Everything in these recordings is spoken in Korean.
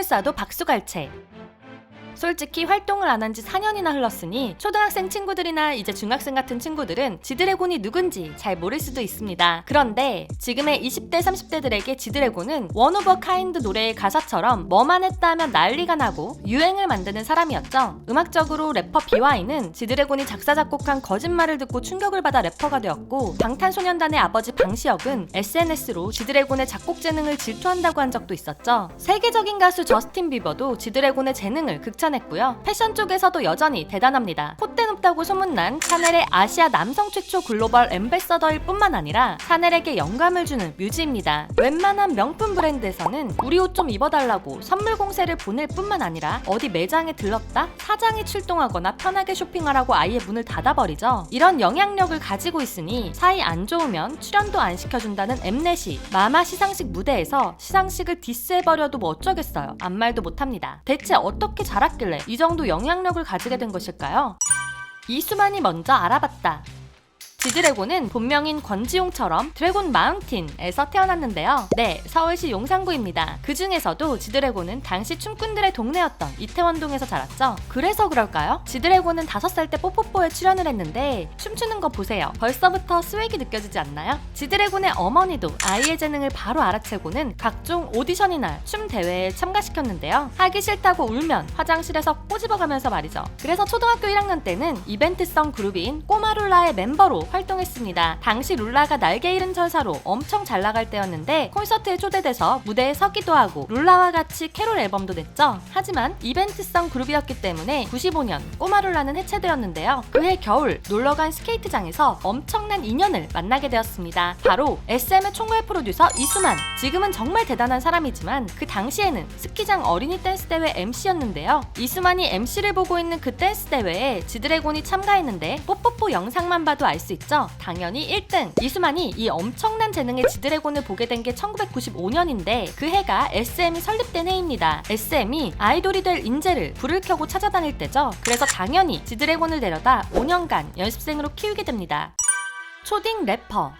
쏴도 박수갈채. 솔직히 활동을 안 한 지 4년이나 흘렀으니 초등학생 친구들이나 이제 중학생 같은 친구들은 지드래곤이 누군지 잘 모를 수도 있습니다. 그런데 지금의 20대 30대들에게 지드래곤은 원 오브 카인드 노래의 가사처럼 뭐만 했다 하면 난리가 나고 유행을 만드는 사람이었죠. 음악적으로 래퍼 BY는 지드래곤이 작사 작곡한 거짓말을 듣고 충격을 받아 래퍼가 되었고, 방탄소년단의 아버지 방시혁은 SNS로 지드래곤의 작곡 재능을 질투한다고 한 적도 있었죠. 세계적인 가수 저스틴 비버도 지드래곤의 재능을 극찬했고요. 패션 쪽에서도 여전히 대단합니다. 콧대 높다고 소문난 샤넬의 아시아 남성 최초 글로벌 앰베서더일 뿐만 아니라 샤넬에게 영감을 주는 뮤즈입니다. 웬만한 명품 브랜드에서는 우리 옷 좀 입어달라고 선물 공세를 보낼 뿐만 아니라 어디 매장에 들렀다 사장이 출동하거나 편하게 쇼핑하라고 아예 문을 닫아버리죠. 이런 영향력을 가지고 있으니 사이 안 좋으면 출연도 안 시켜준다는 엠넷이 마마 시상식 무대에서 시상식을 디스해버려도 뭐 어쩌겠어요. 아무 말도 못합니다. 대체 어떻게 자랐길래 이 정도 영향력을 가지게 된 것일까요? 이수만이 먼저 알아봤다. 지드래곤은 본명인 권지용처럼 드래곤 마운틴에서 태어났는데요. 네, 서울시 용산구입니다. 그 중에서도 지드래곤은 당시 춤꾼들의 동네였던 이태원동에서 자랐죠. 그래서 그럴까요? 지드래곤은 5살 때 뽀뽀뽀에 출연을 했는데 춤추는 거 보세요. 벌써부터 스웩이 느껴지지 않나요? 지드래곤의 어머니도 아이의 재능을 바로 알아채고는 각종 오디션이나 춤 대회에 참가시켰는데요. 하기 싫다고 울면 화장실에서 꼬집어가면서 말이죠. 그래서 초등학교 1학년 때는 이벤트성 그룹인 꼬마룰라의 멤버로 활동했습니다. 당시 룰라가 날개 잃은 천사로 엄청 잘 나갈 때였는데 콘서트에 초대돼서 무대에 서기도 하고 룰라와 같이 캐롤 앨범도 냈죠. 하지만 이벤트성 그룹이었기 때문에 95년 꼬마룰라는 해체되었는데요. 그해 겨울 놀러간 스케이트장에서 엄청난 인연을 만나게 되었습니다. 바로 SM의 총괄 프로듀서 이수만. 지금은 정말 대단한 사람이지만 그 당시에는 스키장 어린이 댄스 대회 MC였는데요. 이수만이 MC를 보고 있는 그 댄스 대회에 지드래곤이 참가했는데 뽀뽀뽀 영상만 봐도 알 수 있죠. 당연히 1등! 이수만이 이 엄청난 재능의 지드래곤을 보게 된 게 1995년인데 그 해가 SM이 설립된 해입니다. SM이 아이돌이 될 인재를 불을 켜고 찾아다닐 때죠. 그래서 당연히 지드래곤을 데려다 5년간 연습생으로 키우게 됩니다. 초딩 래퍼.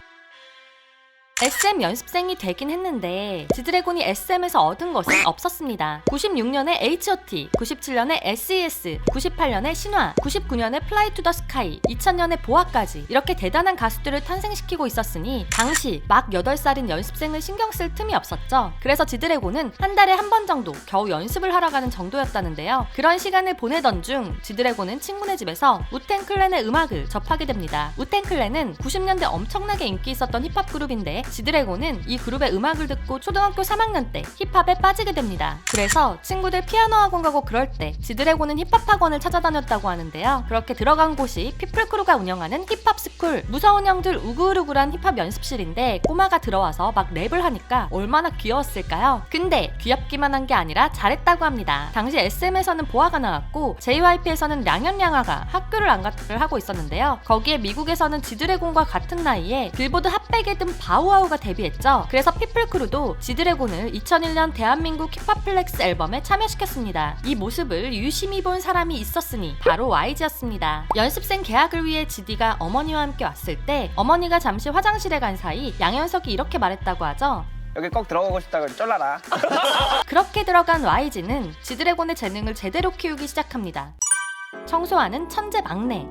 SM 연습생이 되긴 했는데 지드래곤이 SM에서 얻은 것은 없었습니다. 96년에 H.O.T, 97년에 SES, 98년에 신화, 99년에 플라이 투 더 스카이, 2000년에 보아까지 이렇게 대단한 가수들을 탄생시키고 있었으니 당시 막 8살인 연습생을 신경 쓸 틈이 없었죠. 그래서 지드래곤은 한 달에 한 번 정도 겨우 연습을 하러 가는 정도였다는데요. 그런 시간을 보내던 중 지드래곤은 친구네 집에서 우텐클랜의 음악을 접하게 됩니다. 우텐클랜은 90년대 엄청나게 인기 있었던 힙합 그룹인데 지드래곤은 이 그룹의 음악을 듣고 초등학교 3학년 때 힙합에 빠지게 됩니다. 그래서 친구들 피아노 학원 가고 그럴 때 지드래곤은 힙합 학원을 찾아다녔다고 하는데요. 그렇게 들어간 곳이 피플크루가 운영하는 힙합 스쿨. 무서운 형들 우글우글한 힙합 연습실인데 꼬마가 들어와서 막 랩을 하니까 얼마나 귀여웠을까요? 근데 귀엽기만 한 게 아니라 잘했다고 합니다. 당시 SM에서는 보아가 나왔고 JYP에서는 량현량아가 학교를 안 갔다를 하고 있었는데요. 거기에 미국에서는 지드래곤과 같은 나이에 빌보드 핫백에 든 바우아우가 데뷔했죠. 그래서 피플크루도 지드래곤을 2001년 대한민국 힙합 플렉스 앨범에 참여시켰습니다. 이 모습을 유심히 본 사람이 있었으니 바로 YG였습니다. 연습생 계약을 위해 지디가 어머니와 함께 왔을 때 어머니가 잠시 화장실에 간 사이 양현석이 이렇게 말했다고 하죠. 여기 꼭 들어가고 싶다고 쫄라라. 그렇게 들어간 YG는 지드래곤의 재능을 제대로 키우기 시작합니다. 청소하는 천재 막내.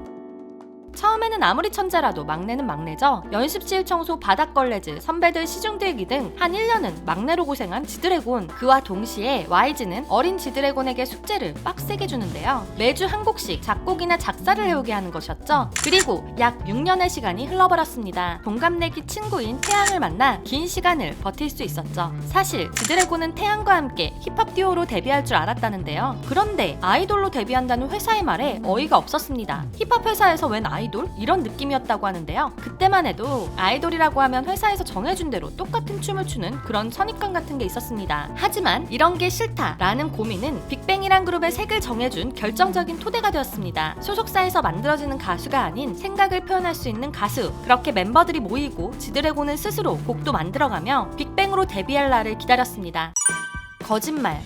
처음에는 아무리 천재라도 막내는 막내죠. 연습실 청소, 바닥걸레질, 선배들 시중 들기 등 한 1년은 막내로 고생한 지드래곤. 그와 동시에 YG는 어린 지드래곤에게 숙제를 빡세게 주는데요. 매주 한 곡씩 작곡이나 작사를 해오게 하는 것이었죠. 그리고 약 6년의 시간이 흘러버렸습니다. 동갑내기 친구인 태양을 만나 긴 시간을 버틸 수 있었죠. 사실 지드래곤은 태양과 함께 힙합 듀오로 데뷔할 줄 알았다는데요. 그런데 아이돌로 데뷔한다는 회사의 말에 어이가 없었습니다. 힙합 회사에서 웬 아이돌? 이런 느낌이었다고 하는데요. 그때만 해도 아이돌이라고 하면 회사에서 정해준 대로 똑같은 춤을 추는 그런 선입관 같은 게 있었습니다. 하지만 이런 게 싫다라는 고민은 빅뱅이란 그룹의 색을 정해준 결정적인 토대가 되었습니다. 소속사에서 만들어지는 가수가 아닌 생각을 표현할 수 있는 가수. 그렇게 멤버들이 모이고 지드래곤은 스스로 곡도 만들어가며 빅뱅으로 데뷔할 날을 기다렸습니다. 거짓말.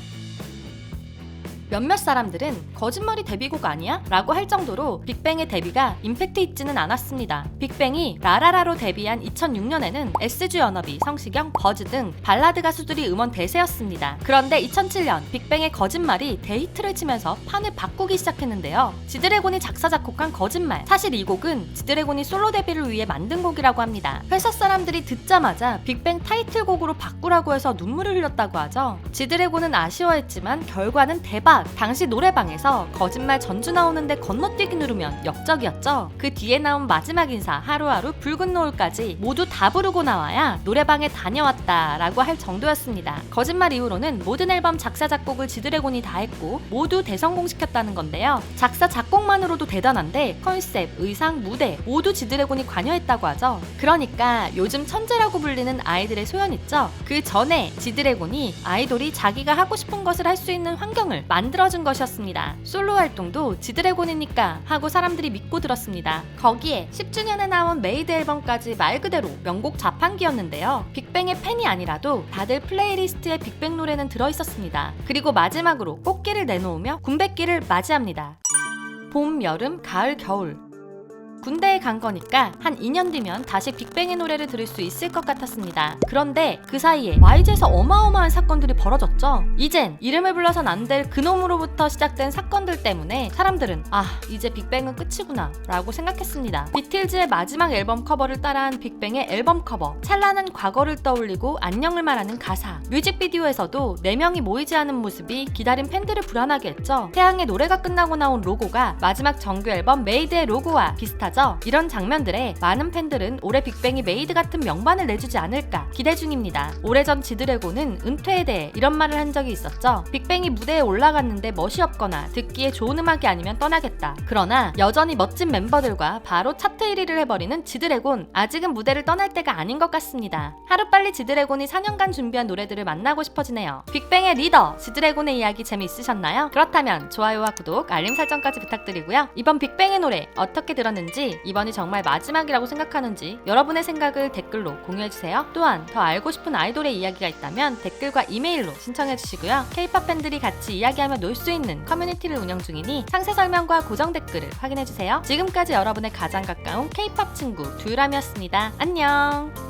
몇몇 사람들은 거짓말이 데뷔곡 아니야? 라고 할 정도로 빅뱅의 데뷔가 임팩트 있지는 않았습니다. 빅뱅이 라라라로 데뷔한 2006년에는 SG 워너비, 성시경, 버즈 등 발라드 가수들이 음원 대세였습니다. 그런데 2007년 빅뱅의 거짓말이 데이트를 치면서 판을 바꾸기 시작했는데요. 지드래곤이 작사 작곡한 거짓말. 사실 이 곡은 지드래곤이 솔로 데뷔를 위해 만든 곡이라고 합니다. 회사 사람들이 듣자마자 빅뱅 타이틀곡으로 바꾸라고 해서 눈물을 흘렸다고 하죠. 지드래곤은 아쉬워했지만 결과는 대박! 당시 노래방에서 거짓말 전주 나오는데 건너뛰기 누르면 역적이었죠. 그 뒤에 나온 마지막 인사, 하루하루, 붉은 노을까지 모두 다 부르고 나와야 노래방에 다녀왔다 라고 할 정도였습니다. 거짓말 이후로는 모든 앨범 작사 작곡을 지드래곤이 다 했고 모두 대성공시켰다는 건데요. 작사 작곡만으로도 대단한데 컨셉, 의상, 무대 모두 지드래곤이 관여했다고 하죠. 그러니까 요즘 천재라고 불리는 아이들의 소연 있죠? 그 전에 지드래곤이 아이돌이 자기가 하고 싶은 것을 할 수 있는 환경을 만들어준 것이었습니다. 솔로 활동도 지드래곤이니까 하고 사람들이 믿고 들었습니다. 거기에 10주년에 나온 메이드 앨범까지 말 그대로 명곡 자판기였는데요. 빅뱅의 팬이 아니라도 다들 플레이리스트에 빅뱅 노래는 들어있었습니다. 그리고 마지막으로 꽃길을 내놓으며 군백기를 맞이합니다. 봄, 여름, 가을, 겨울. 군대에 간 거니까 한 2년 뒤면 다시 빅뱅의 노래를 들을 수 있을 것 같았습니다. 그런데 그 사이에 YG에서 어마어마한 사건들이 벌어졌죠. 이젠 이름을 불러선 안 될 그놈으로부터 시작된 사건들 때문에 사람들은 이제 빅뱅은 끝이구나 라고 생각했습니다. 비틀즈의 마지막 앨범 커버를 따라한 빅뱅의 앨범 커버, 찬란한 과거를 떠올리고 안녕을 말하는 가사, 뮤직비디오에서도 4명이 모이지 않은 모습이 기다린 팬들을 불안하게 했죠. 태양의 노래가 끝나고 나온 로고가 마지막 정규 앨범 메이드의 로고와 비슷하죠. 이런 장면들에 많은 팬들은 올해 빅뱅이 메이드 같은 명반을 내주지 않을까 기대 중입니다. 오래전 지드래곤은 은퇴에 대해 이런 말을 한 적이 있었죠. 빅뱅이 무대에 올라갔는데 멋이 없거나 듣기에 좋은 음악이 아니면 떠나겠다. 그러나 여전히 멋진 멤버들과 바로 차트 1위를 해버리는 지드래곤, 아직은 무대를 떠날 때가 아닌 것 같습니다. 하루빨리 지드래곤이 4년간 준비한 노래들을 만나고 싶어지네요. 빅뱅의 리더, 지드래곤의 이야기 재미있으셨나요? 그렇다면 좋아요와 구독, 알림 설정까지 부탁드리고요. 이번 빅뱅의 노래 어떻게 들었는지, 이번이 정말 마지막이라고 생각하는지 여러분의 생각을 댓글로 공유해주세요. 또한 더 알고 싶은 아이돌의 이야기가 있다면 댓글과 이메일로 신청해주시고요. K-POP 팬들이 같이 이야기하며 놀 수 있는 커뮤니티를 운영 중이니 상세 설명과 고정 댓글을 확인해주세요. 지금까지 여러분의 가장 가까운 K-POP 친구 두유람이었습니다. 안녕!